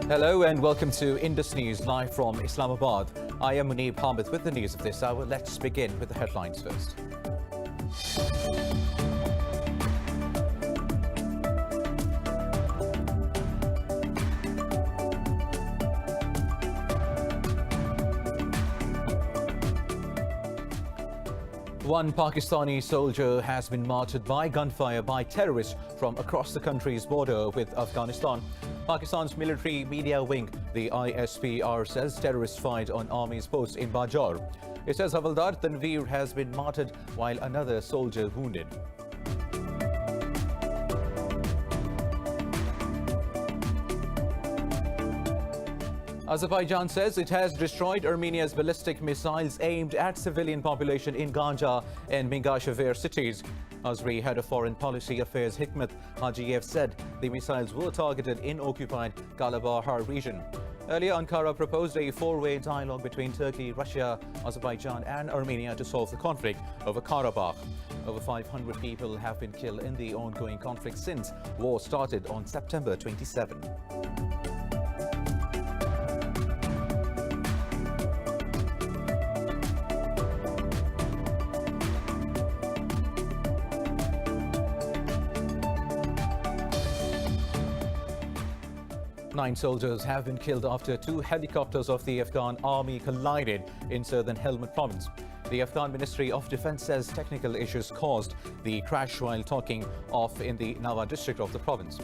Hello and welcome to Indus News live from Islamabad. I am Munib Hamid with the news of this hour. Let's begin with the headlines first. One Pakistani soldier has been martyred by gunfire by terrorists from across the country's border with Afghanistan. Pakistan's military media wing, the ISPR, says terrorists fired on army's post in Bajar. It says Havaldar Tanveer has been martyred while another soldier wounded. Azerbaijan says it has destroyed Armenia's ballistic missiles aimed at civilian population in Ganja and Mingashever cities. Azeri head of Foreign Policy Affairs Hikmet Hajiyev said the missiles were targeted in occupied Kalabahar region. Earlier, Ankara proposed a four-way dialogue between Turkey, Russia, Azerbaijan and Armenia to solve the conflict over Karabakh. Over 500 people have been killed in the ongoing conflict since war started on September 27. Nine soldiers have been killed after two helicopters of the Afghan army collided in southern Helmand province. The Afghan Ministry of Defense says technical issues caused the crash while taking off in the Naval district of the province.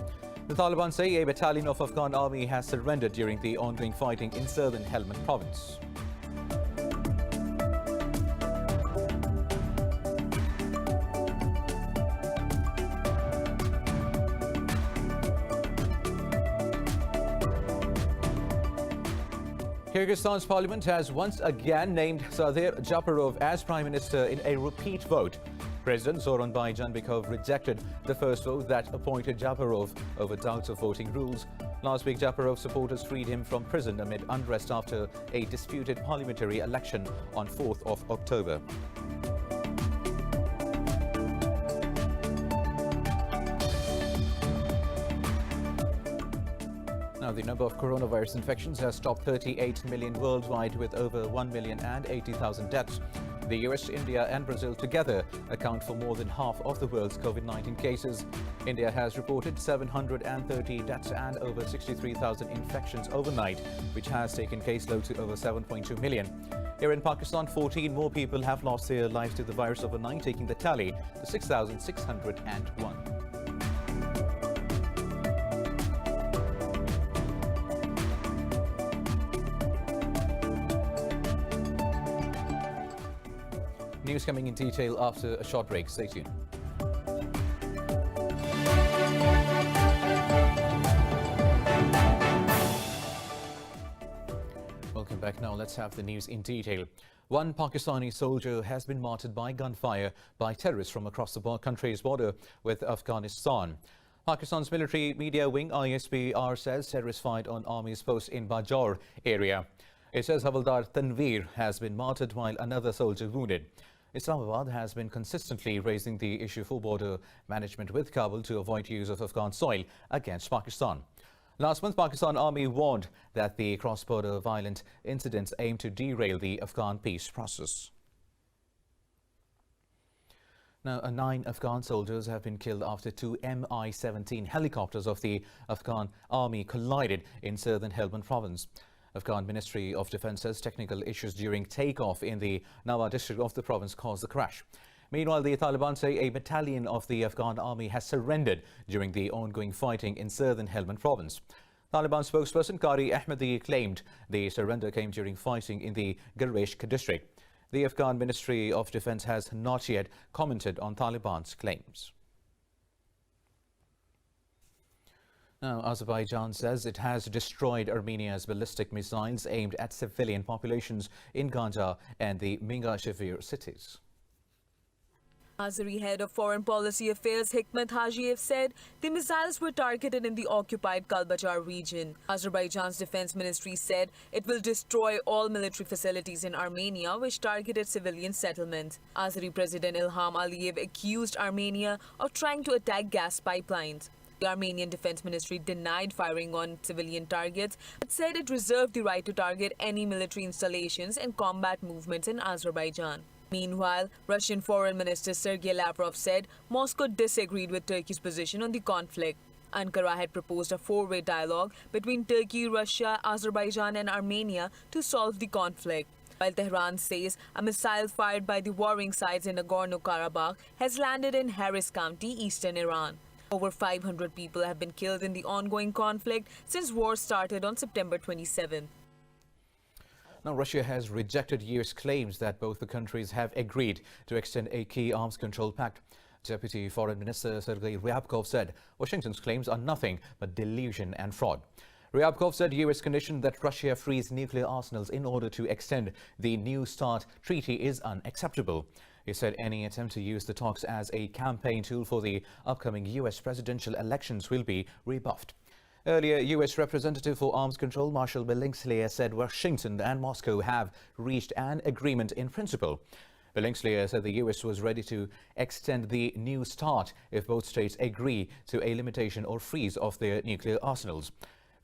The Taliban say a battalion of Afghan army has surrendered during the ongoing fighting in southern Helmand province. Kyrgyzstan's parliament has once again named Japarov as prime minister in a repeat vote. President Zoran Jambikov rejected the first vote that appointed Japarov over doubts of voting rules. Last week, Japarov's supporters freed him from prison amid unrest after a disputed parliamentary election on 4th of October. Now, the number of coronavirus infections has topped 38 million worldwide, with over 1,080,000 deaths. The US, India and Brazil together account for more than half of the world's COVID-19 cases. India has reported 730 deaths and over 63,000 infections overnight, which has taken caseload to over 7.2 million. Here in Pakistan, 14 more people have lost their lives to the virus overnight, taking the tally to 6,601. News coming in detail after a short break. Stay tuned. Welcome back. Now let's have the news in detail. One Pakistani soldier has been martyred by gunfire by terrorists from across the country's border with Afghanistan. Pakistan's military media wing ISPR says terrorists fired on army's post in Bajar area. It says Havaldar Tanveer has been martyred while another soldier wounded. Islamabad has been consistently raising the issue for border management with Kabul to avoid use of Afghan soil against Pakistan. Last month, Pakistan Army warned that the cross-border violent incidents aim to derail the Afghan peace process. Now, 9 Afghan soldiers have been killed after two Mi-17 helicopters of the Afghan Army collided in southern Helmand province. Afghan Ministry of Defense says technical issues during takeoff in the Naval district of the province caused the crash. Meanwhile, the Taliban say a battalion of the Afghan army has surrendered during the ongoing fighting in southern Helmand province. Taliban spokesperson Qari Ahmadi claimed the surrender came during fighting in the Gureshk district. The Afghan Ministry of Defense has not yet commented on Taliban's claims. Now, Azerbaijan says it has destroyed Armenia's ballistic missiles aimed at civilian populations in Ganja and the Mingashever cities. Azeri head of Foreign Policy Affairs Hikmet Hajiyev said the missiles were targeted in the occupied Kalbajar region. Azerbaijan's defense ministry said it will destroy all military facilities in Armenia which targeted civilian settlements. Azeri President Ilham Aliyev accused Armenia of trying to attack gas pipelines. The Armenian Defense Ministry denied firing on civilian targets, but said it reserved the right to target any military installations and combat movements in Azerbaijan. Meanwhile, Russian Foreign Minister Sergei Lavrov said Moscow disagreed with Turkey's position on the conflict. Ankara had proposed a four-way dialogue between Turkey, Russia, Azerbaijan and Armenia to solve the conflict, while Tehran says a missile fired by the warring sides in Nagorno-Karabakh has landed in Haris County, eastern Iran. Over 500 people have been killed in the ongoing conflict since war started on September 27. Now, Russia has rejected US claims that both the countries have agreed to extend a key arms control pact. Deputy Foreign Minister Sergei Ryabkov said Washington's claims are nothing but delusion and fraud. Ryabkov said US condition that Russia frees nuclear arsenals in order to extend the New START treaty is unacceptable. He said any attempt to use the talks as a campaign tool for the upcoming US presidential elections will be rebuffed. Earlier, US Representative for Arms Control Marshal Billingsley said Washington and Moscow have reached an agreement in principle. Billingsley said the US was ready to extend the New START if both states agree to a limitation or freeze of their nuclear arsenals.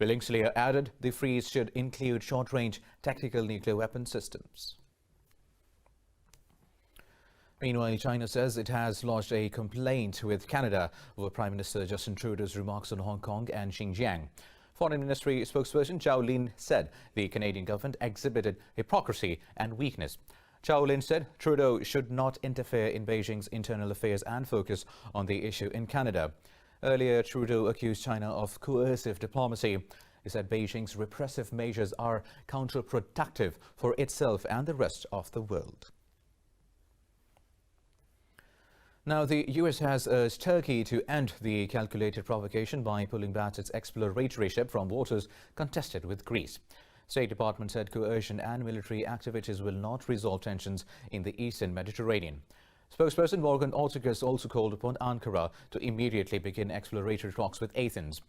Billingsley added the freeze should include short-range tactical nuclear weapon systems. Meanwhile, China says it has lodged a complaint with Canada over Prime Minister Justin Trudeau's remarks on Hong Kong and Xinjiang. Foreign Ministry spokesperson Zhao Lin said the Canadian government exhibited hypocrisy and weakness. Zhao Lin said Trudeau should not interfere in Beijing's internal affairs and focus on the issue in Canada. Earlier, Trudeau accused China of coercive diplomacy. He said Beijing's repressive measures are counterproductive for itself and the rest of the world. Now, the US has urged Turkey to end the calculated provocation by pulling back its exploratory ship from waters contested with Greece. State Department said coercion and military activities will not resolve tensions in the eastern Mediterranean. Spokesperson Morgan Ortagus also called upon Ankara to immediately begin exploratory talks with Athens.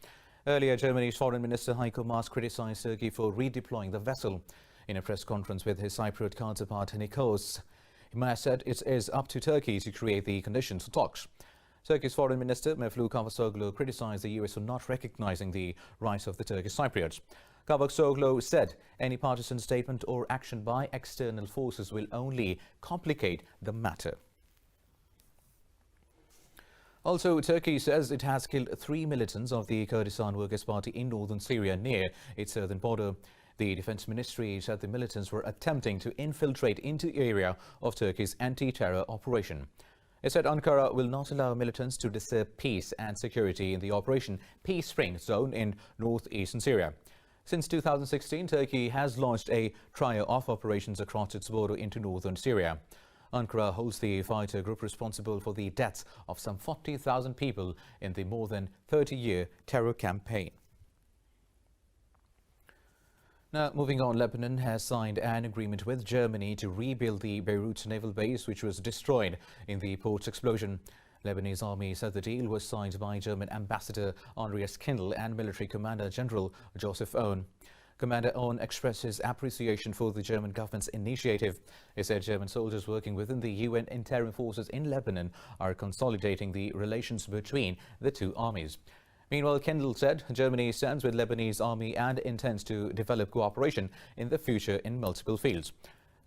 Earlier, Germany's Foreign Minister Heiko Maas criticized Turkey for redeploying the vessel. In a press conference with his Cypriot counterpart Nikos, Maas said it is up to Turkey to create the conditions for talks. Turkey's Foreign Minister Mevlut Cavusoglu criticized the US for not recognizing the rights of the Turkish Cypriots. Cavusoglu said any partisan statement or action by external forces will only complicate the matter. Also, Turkey says it has killed 3 militants of the Kurdistan Workers' Party in northern Syria near its southern border. The Defense Ministry said the militants were attempting to infiltrate into the area of Turkey's anti-terror operation. It said Ankara will not allow militants to disturb peace and security in the Operation Peace Spring zone in northeastern Syria. Since 2016, Turkey has launched a trio of operations across its border into northern Syria. Ankara holds the fighter group responsible for the deaths of some 40,000 people in the more than 30-year terror campaign. Now, moving on, Lebanon has signed an agreement with Germany to rebuild the Beirut naval base, which was destroyed in the port's explosion. Lebanese army said the deal was signed by German Ambassador Andreas Kindl and Military Commander General Joseph Owen. Commander Owen expressed his appreciation for the German government's initiative. He said German soldiers working within the UN interim forces in Lebanon are consolidating the relations between the two armies. Meanwhile, Kendall said Germany stands with Lebanese army and intends to develop cooperation in the future in multiple fields.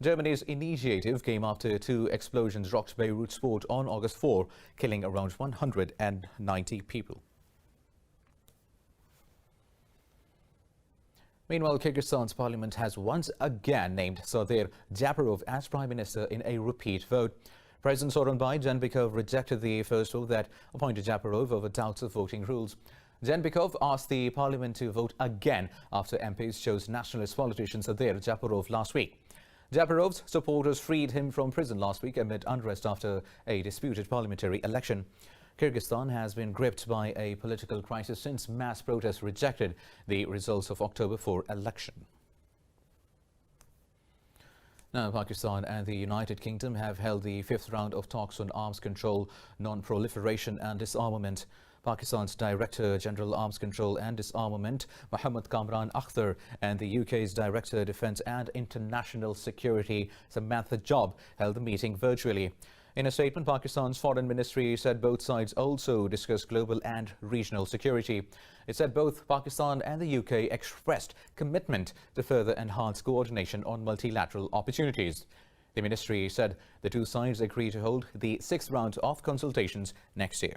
Germany's initiative came after 2 explosions rocked Beirut's port on August 4, killing around 190 people. Meanwhile, Kyrgyzstan's parliament has once again named Sadir Japarov as prime minister in a repeat vote. President Soronbay Jeenbekov rejected the first vote that appointed Japarov over doubts of voting rules. Jeenbekov asked the parliament to vote again after MPs chose nationalist politician Sadir Japarov last week. Japarov's supporters freed him from prison last week amid unrest after a disputed parliamentary election. Kyrgyzstan has been gripped by a political crisis since mass protests rejected the results of October 4 election. Now, Pakistan and the United Kingdom have held the 5th round of talks on arms control, non-proliferation and disarmament. Pakistan's Director General Arms Control and Disarmament, Mohammad Kamran Akhtar, and the UK's Director Defence and International Security, Samantha Jobb, held the meeting virtually. In a statement, Pakistan's foreign ministry said both sides also discussed global and regional security. It said both Pakistan and the UK expressed commitment to further enhance coordination on multilateral opportunities. The ministry said the two sides agreed to hold the sixth round of consultations next year.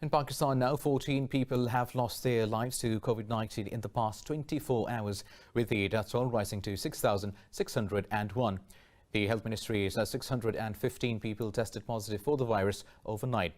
In Pakistan now, 14 people have lost their lives to COVID-19 in the past 24 hours, with the death toll rising to 6,601. The Health Ministry says 615 people tested positive for the virus overnight.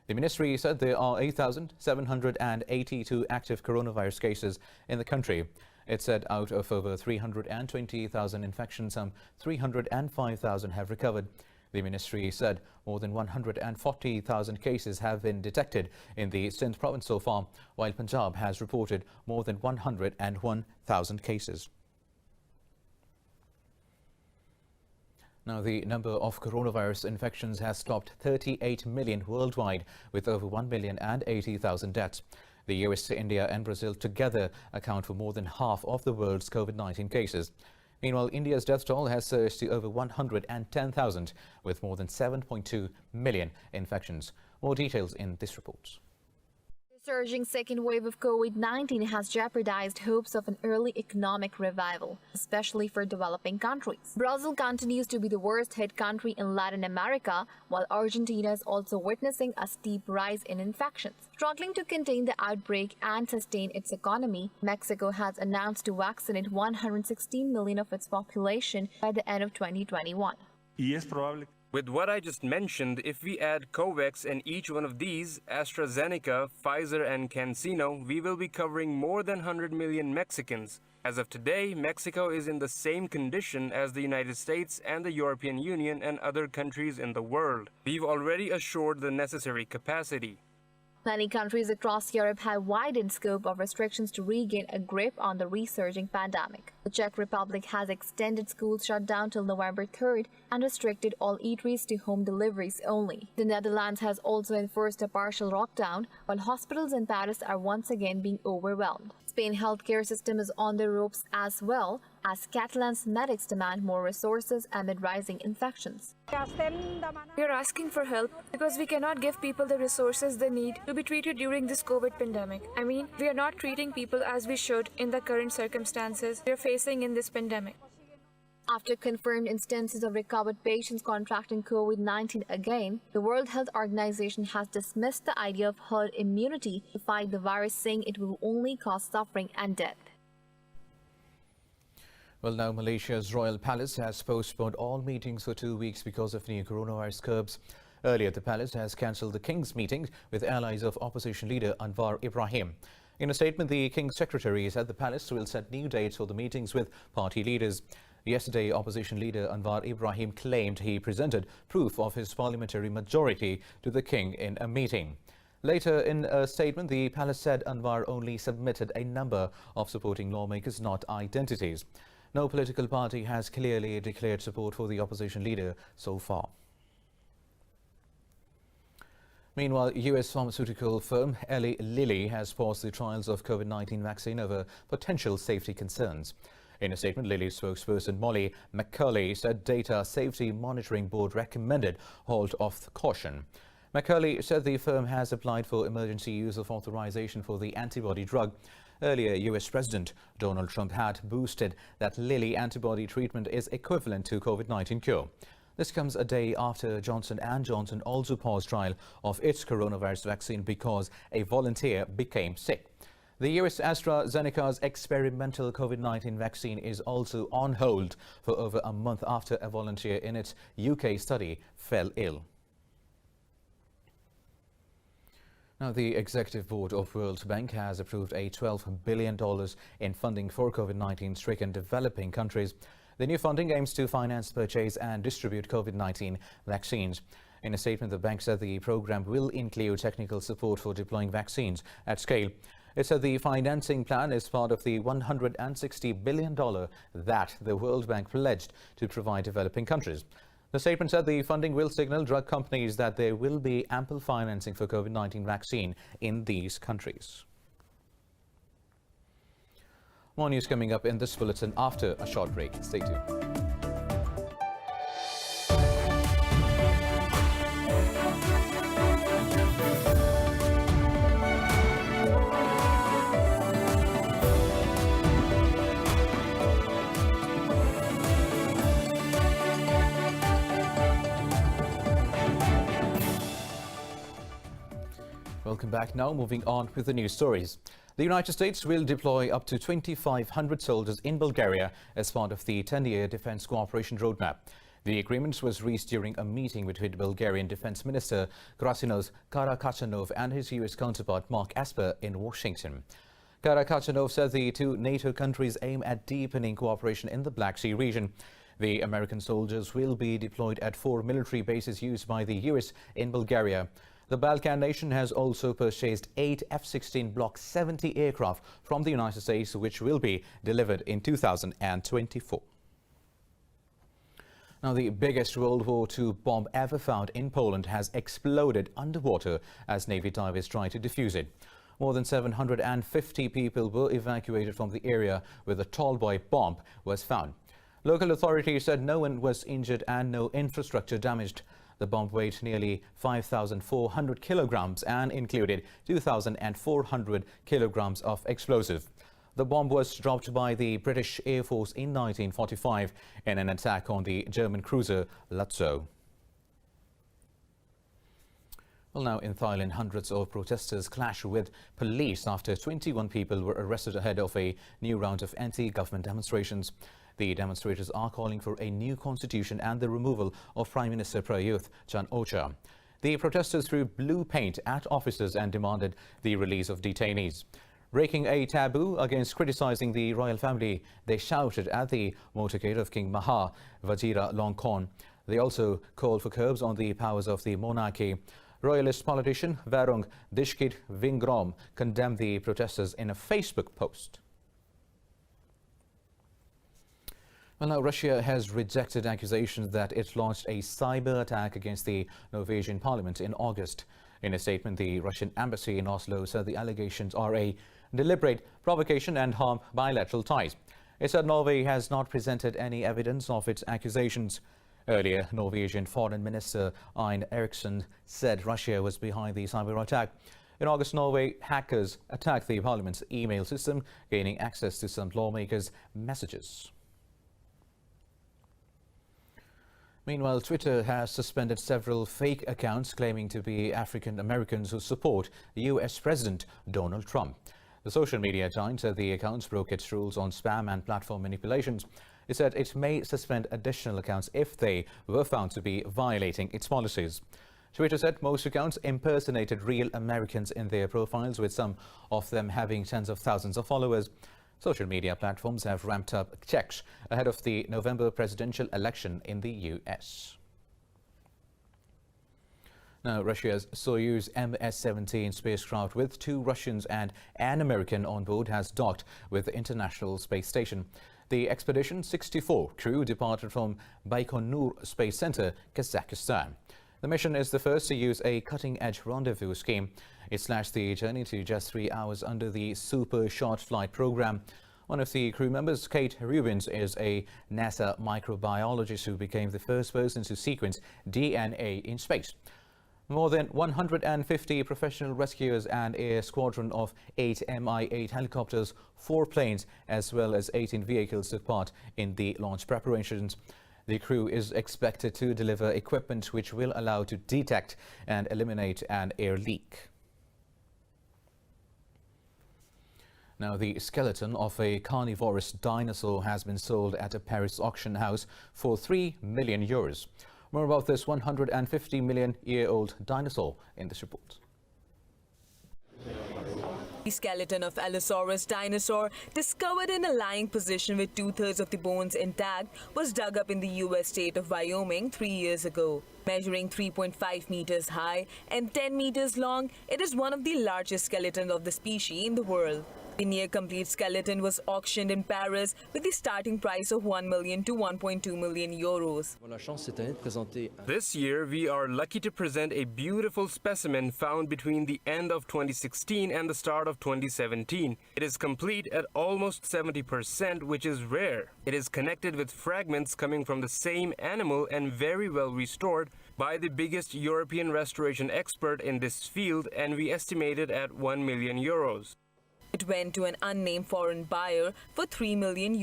The ministry said there are 8,782 active coronavirus cases in the country. It said out of over 320,000 infections, some 305,000 have recovered. The ministry said more than 140,000 cases have been detected in the Sindh province so far, while Punjab has reported more than 101,000 cases. Now, the number of coronavirus infections has topped 38 million worldwide, with over 1,080,000 deaths. The US, India and Brazil together account for more than half of the world's COVID-19 cases. Meanwhile, India's death toll has surged to over 110,000, with more than 7.2 million infections. More details in this report. The surging second wave of COVID-19 has jeopardized hopes of an early economic revival, especially for developing countries. Brazil continues to be the worst-hit country in Latin America, while Argentina is also witnessing a steep rise in infections. Struggling to contain the outbreak and sustain its economy, Mexico has announced to vaccinate 116 million of its population by the end of 2021. With what I just mentioned, if we add COVAX and each one of these, AstraZeneca, Pfizer and CanSino, we will be covering more than 100 million Mexicans. As of today, Mexico is in the same condition as the United States and the European Union and other countries in the world. We've already assured the necessary capacity. Many countries across Europe have widened scope of restrictions to regain a grip on the resurging pandemic. The Czech Republic has extended school shutdown till November 3rd and restricted all eateries to home deliveries only. The Netherlands has also enforced a partial lockdown, while hospitals in Paris are once again being overwhelmed. Spain's healthcare system is on the ropes as well, as Catalan's medics demand more resources amid rising infections. We are asking for help because we cannot give people the resources they need to be treated during this COVID pandemic. I mean, we are not treating people as we should in the current circumstances we are facing in this pandemic. After confirmed instances of recovered patients contracting COVID-19 again, the World Health Organization has dismissed the idea of herd immunity to fight the virus, saying it will only cause suffering and death. Well, now Malaysia's Royal Palace has postponed all meetings for 2 weeks because of new coronavirus curbs. Earlier, the palace has cancelled the King's meeting with allies of opposition leader Anwar Ibrahim. In a statement, the King's secretary said the palace will set new dates for the meetings with party leaders. Yesterday, opposition leader Anwar Ibrahim claimed he presented proof of his parliamentary majority to the King in a meeting. Later, in a statement, the palace said Anwar only submitted a number of supporting lawmakers, not identities. No political party has clearly declared support for the opposition leader so far. Meanwhile, US pharmaceutical firm Eli Lilly has paused the trials of COVID-19 vaccine over potential safety concerns. In a statement, Lilly spokesperson Molly McCurley said Data Safety Monitoring Board recommended halt of caution. McCurley said the firm has applied for emergency use of authorization for the antibody drug. Earlier, US President Donald Trump had boosted that Lilly antibody treatment is equivalent to COVID-19 cure. This comes a day after Johnson & Johnson also paused trial of its coronavirus vaccine because a volunteer became sick. The US AstraZeneca's experimental COVID-19 vaccine is also on hold for over a month after a volunteer in its UK study fell ill. Now, the Executive Board of World Bank has approved a $12 billion in funding for COVID-19 stricken developing countries. The new funding aims to finance, purchase and distribute COVID-19 vaccines. In a statement, the bank said the program will include technical support for deploying vaccines at scale. It said the financing plan is part of the $160 billion that the World Bank pledged to provide developing countries. The statement said the funding will signal drug companies that there will be ample financing for COVID-19 vaccine in these countries. More news coming up in this bulletin after a short break. Stay tuned. Welcome back. Now moving on with the news stories. The United States will deploy up to 2,500 soldiers in Bulgaria as part of the 10-year defense cooperation roadmap. The agreement was reached during a meeting between Bulgarian Defense Minister Krasinos Karakachanov and his U.S. counterpart Mark Esper in Washington. Karakachanov said the two NATO countries aim at deepening cooperation in the Black Sea region. The American soldiers will be deployed at 4 military bases used by the U.S. in Bulgaria. The Balkan nation has also purchased 8 F-16 Block 70 aircraft from the United States, which will be delivered in 2024. Now, the biggest World War II bomb ever found in Poland has exploded underwater as Navy divers try to defuse it. More than 750 people were evacuated from the area where the Tallboy bomb was found. Local authorities said no one was injured and no infrastructure damaged. The bomb weighed nearly 5,400 kilograms and included 2,400 kilograms of explosive. The bomb was dropped by the British Air Force in 1945 in an attack on the German cruiser Lotso. Well, now in Thailand, hundreds of protesters clashed with police after 21 people were arrested ahead of a new round of anti-government demonstrations. The demonstrators are calling for a new constitution and the removal of Prime Minister Prayut Chan-o-cha. The protesters threw blue paint at officers and demanded the release of detainees. Breaking a taboo against criticizing the royal family, they shouted at the motorcade of King Maha Vajiralongkorn. They also called for curbs on the powers of the monarchy. Royalist politician Varung Dishkit Vingrom condemned the protesters in a Facebook post. Well, now Russia has rejected accusations that it launched a cyber attack against the Norwegian parliament in August. In a statement, the Russian embassy in Oslo said the allegations are a deliberate provocation and harm bilateral ties. It said Norway has not presented any evidence of its accusations. Earlier, Norwegian Foreign Minister Ein Eriksen said Russia was behind the cyber attack. In August, Norway hackers attacked the parliament's email system, gaining access to some lawmakers' messages. Meanwhile, Twitter has suspended several fake accounts claiming to be African Americans who support U.S. President Donald Trump. The social media giant said the accounts broke its rules on spam and platform manipulations. It said it may suspend additional accounts if they were found to be violating its policies. Twitter said most accounts impersonated real Americans in their profiles, with some of them having tens of thousands of followers. Social media platforms have ramped up checks ahead of the November presidential election in the U.S. Now, Russia's Soyuz MS-17 spacecraft with 2 Russians and an American on board has docked with the International Space Station. The Expedition 64 crew departed from Baikonur Space Center, Kazakhstan. The mission is the first to use a cutting-edge rendezvous scheme. It slashed the journey to just 3 hours under the Super Short Flight program. One of the crew members, Kate Rubins, is a NASA microbiologist who became the first person to sequence DNA in space. More than 150 professional rescuers and a squadron of 8 Mi-8 helicopters, 4 planes, as well as 18 vehicles took part in the launch preparations. The crew is expected to deliver equipment which will allow to detect and eliminate an air leak. Now, the skeleton of a carnivorous dinosaur has been sold at a Paris auction house for €3 million. More about this 150 million-year-old dinosaur in this report. The skeleton of Allosaurus dinosaur, discovered in a lying position with 2/3 of the bones intact, was dug up in the U.S. state of Wyoming 3 years ago. Measuring 3.5 meters high and 10 meters long, it is one of the largest skeletons of the species in the world. The near-complete skeleton was auctioned in Paris with the starting price of 1 million to 1.2 million euros. This year, we are lucky to present a beautiful specimen found between the end of 2016 and the start of 2017. It is complete at almost 70%, which is rare. It is connected with fragments coming from the same animal and very well restored by the biggest European restoration expert in this field, and we estimate it at 1 million euros. It went to an unnamed foreign buyer for €3 million.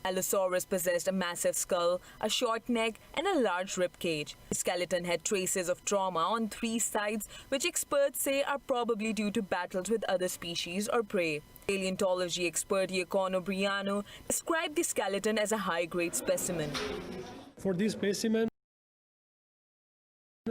Allosaurus possessed a massive skull, a short neck, and a large rib cage. The skeleton had traces of trauma on 3 sides, which experts say are probably due to battles with other species or prey. Paleontology expert Iacono Briano described the skeleton as a high-grade specimen. For this specimen,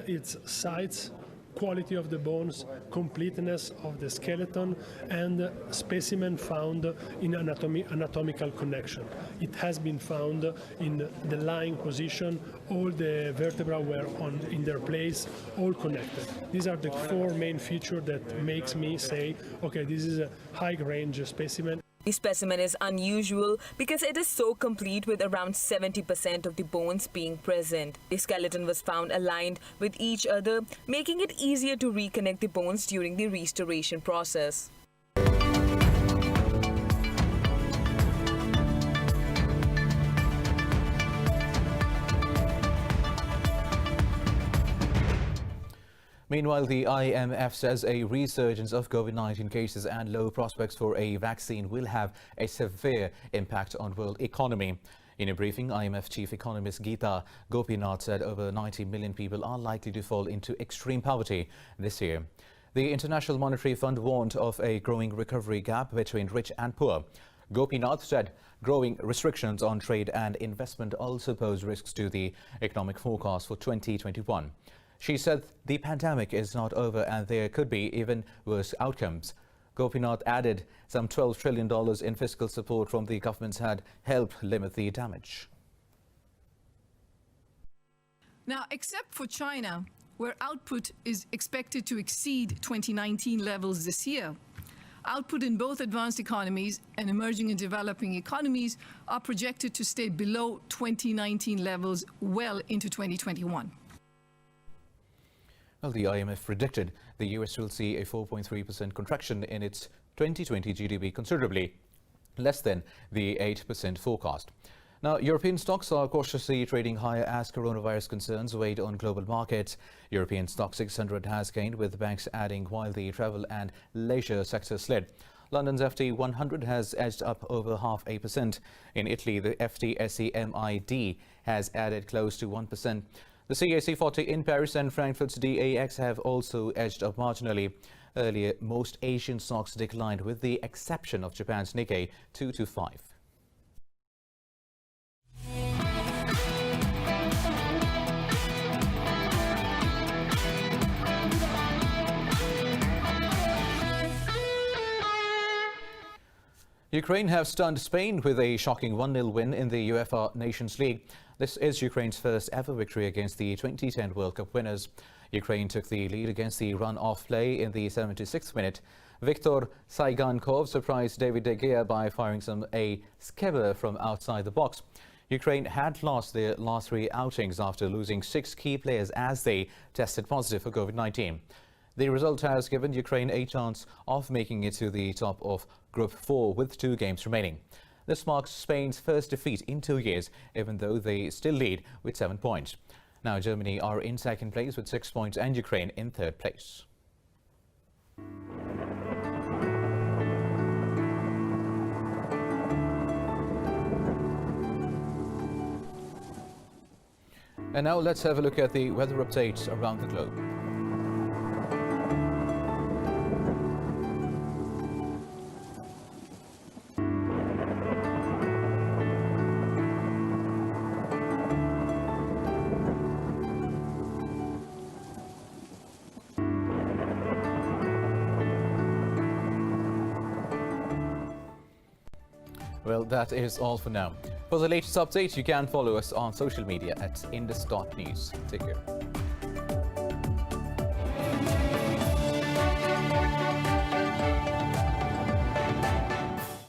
its size, quality of the bones, completeness of the skeleton, and specimen found in anatomical connection. It has been found in the lying position, all the vertebrae were in their place, all connected. These are the 4 main features that makes me say, okay, this is a high-range specimen. The specimen is unusual because it is so complete, with around 70% of the bones being present. The skeleton was found aligned with each other, making it easier to reconnect the bones during the restoration process. Meanwhile, the IMF says a resurgence of COVID-19 cases and low prospects for a vaccine will have a severe impact on world economy. In a briefing, IMF chief economist Geeta Gopinath said over 90 million people are likely to fall into extreme poverty this year. The International Monetary Fund warned of a growing recovery gap between rich and poor. Gopinath said growing restrictions on trade and investment also pose risks to the economic forecast for 2021. She said the pandemic is not over and there could be even worse outcomes. Gopinath added some $12 trillion in fiscal support from the governments had helped limit the damage. Now, except for China, where output is expected to exceed 2019 levels this year, output in both advanced economies and emerging and developing economies are projected to stay below 2019 levels well into 2021. Well, the IMF predicted the US will see a 4.3% contraction in its 2020 GDP, considerably less than the 8% forecast. Now, European stocks are cautiously trading higher as coronavirus concerns weighed on global markets. European stock 600 has gained, with banks adding while the travel and leisure sector slid. London's FT 100 has edged up over 0.5%. In Italy, the FTSE MID has added close to 1%. The CAC 40 in Paris and Frankfurt's DAX have also edged up marginally. Earlier, most Asian stocks declined, with the exception of Japan's Nikkei 225. Ukraine have stunned Spain with a shocking 1-0 win in the UEFA Nations League. This is Ukraine's first ever victory against the 2010 World Cup winners. Ukraine took the lead against the run-off play in the 76th minute. Viktor Saigankov surprised David De Gea by firing a skipper from outside the box. Ukraine had lost their last 3 outings after losing 6 key players as they tested positive for COVID-19. The result has given Ukraine a chance of making it to the top of Group 4 with 2 games remaining. This marks Spain's first defeat in 2 years, even though they still lead with 7 points. Now, Germany are in second place with 6 points and Ukraine in third place. And now let's have a look at the weather updates around the globe. Well, that is all for now. For the latest updates, you can follow us on social media at indus.news. Take care.